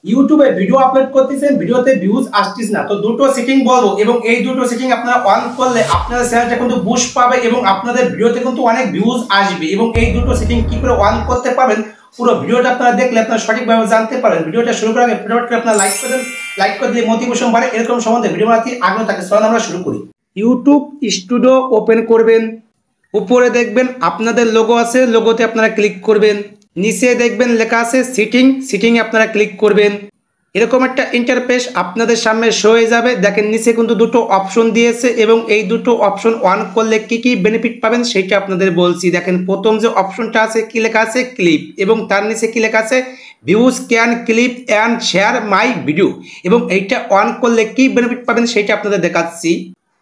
ইউটিউবে video upload করতেছেন, ভিডিওতে ভিউজ আসতেছে না, তো দুটো সেটিং বলবো এবং এই দুটো সেটিং আপনারা অন করলে আপনাদের চ্যানেলটা কিন্তু বুস্ট পাবে এবং আপনাদের ভিডিওতে কিন্তু অনেক ভিউজ আসবে। এবং এই দুটো সেটিং কি করে অন করতে পারবেন পুরো ভিডিওটা আপনারা দেখলে আপনারা সঠিকভাবে জানতে পারবেন। ভিডিওটা শুরু করার আগে ফটাফট করে আপনারা লাইক করে দেন, লাইক করে দিলে মোটিভেশন বাড়ে, এরকম সম্বন্ধে ভিডিও বানাতে আগ্রহ থাকে। চলুন আমরা শুরু করি। ইউটিউব স্টুডিও ওপেন করবেন, উপরে দেখবেন আপনাদের লোগো আছে, লোগোতে আপনারা ক্লিক করবেন, নিচে দেখবেন লেখা আছে সিটিং, সিটিংয়ে আপনারা ক্লিক করবেন। এরকম একটা ইন্টারফেস আপনাদের সামনে শো হয়ে যাবে। দেখেন নিচে কিন্তু দুটো অপশন দিয়েছে এবং এই দুটো অপশন অন করলে কি কি বেনিফিট পাবেন সেটা আপনাদের বলছি। দেখেন প্রথম যে অপশনটা আছে কি লেখা আছে ক্লিপ, এবং তার নিচে কি লেখা আছে views can clip and share my video, এবং এইটা অন করলে কি বেনিফিট পাবেন সেটা আপনাদের দেখাচ্ছি।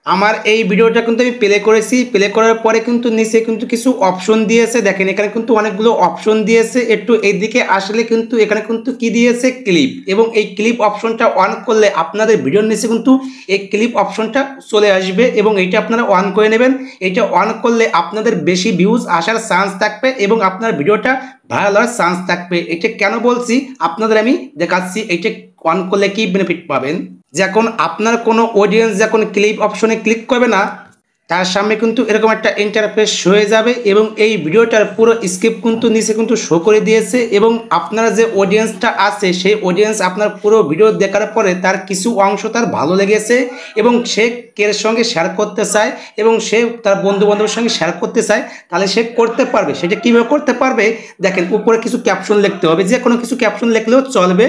আমার এই ভিডিওটা কিন্তু আমি প্লে করেছি, প্লে করার পরে কিন্তু নিচে কিন্তু কিছু অপশন দিয়েছে। দেখেন এখানে কিন্তু অনেকগুলো অপশন দিয়েছে, একটু এইদিকে আসলে কিন্তু এখানে কিন্তু কি দিয়েছে ক্লিপ, এবং এই ক্লিপ অপশনটা অন করলে আপনাদের ভিডিওর নিচে কিন্তু এই ক্লিপ অপশনটা চলে আসবে এবং এইটা আপনারা অন করে নেবেন। এইটা অন করলে আপনাদের বেশি ভিউজ আসার চান্স থাকবে এবং আপনার ভিডিওটা ভাইরাল হওয়ার চান্স থাকবে। এটা কেন বলছি আপনাদের আমি দেখাচ্ছি, এইটা অন করলে কি বেনিফিট পাবেন। যখন আপনার কোনো অডিয়েন্স যখন ক্লিপ অপশনে ক্লিক করবে না, তার সামনে কিন্তু এরকম একটা ইন্টারফেস হয়ে যাবে এবং এই ভিডিওটার পুরো স্ক্রিপ্ট কিন্তু নিচে কিন্তু শো করে দিয়েছে এবং আপনার যে অডিয়েন্সটা আছে সেই অডিয়েন্স আপনার পুরো ভিডিও দেখার পরে তার কিছু অংশ তার ভালো লেগেছে এবং সে এর সঙ্গে শেয়ার করতে চায় এবং সে তার বন্ধু বান্ধবের সঙ্গে শেয়ার করতে চায়, তাহলে সে করতে পারবে। সেটা কীভাবে করতে পারবে, দেখেন উপরে কিছু ক্যাপশন লিখতে হবে, যে কোনো কিছু ক্যাপশন লিখলেও চলবে।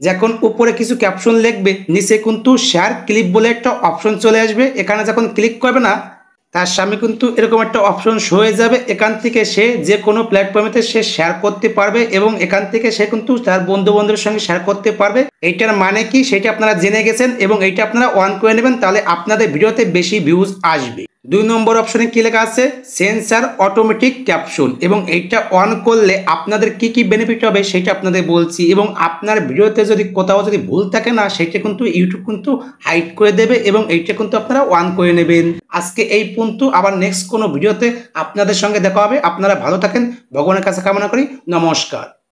যখন উপরে কিছু ক্যাপশন লিখবে নিচে কিন্তু শেয়ার ক্লিপ বলে একটা অপশন চলে আসবে। এখানে যখন ক্লিক করবে না তার সামনে কিন্তু এরকম একটা অপশন শো হয়ে যাবে। এখান থেকে সে যে কোনো প্ল্যাটফর্মেতে সে শেয়ার করতে পারবে এবং এখান থেকে সে কিন্তু তার বন্ধু বান্ধবের সঙ্গে শেয়ার করতে পারবে। এইটার মানে কি সেটা আপনারা জেনে গেছেন এবং এইটা আপনারা অন করে নেবেন, তাহলে আপনাদের ভিডিওতে বেশি ভিউজ আসবে। 2 নম্বর অপশনে কি লেখা আছে সেন্সার অটোমেটিক ক্যাপশন, এবং এইটা অন করলে আপনাদের কি কি বেনিফিট হবে সেটা আপনাদের বলছি। এবং আপনার ভিডিওতে যদি কোথাও যদি ভুল থাকে না সেটা কিন্তু ইউটিউব কিন্তু হাইড করে দেবে এবং এইটা কিন্তু আপনারা অন করে নেবেন। আজকে এই পর্যন্ত, আবার নেক্সট কোনো ভিডিওতে আপনাদের সঙ্গে দেখা হবে। আপনারা ভালো থাকেন, ভগবানের কাছে কামনা করি। নমস্কার।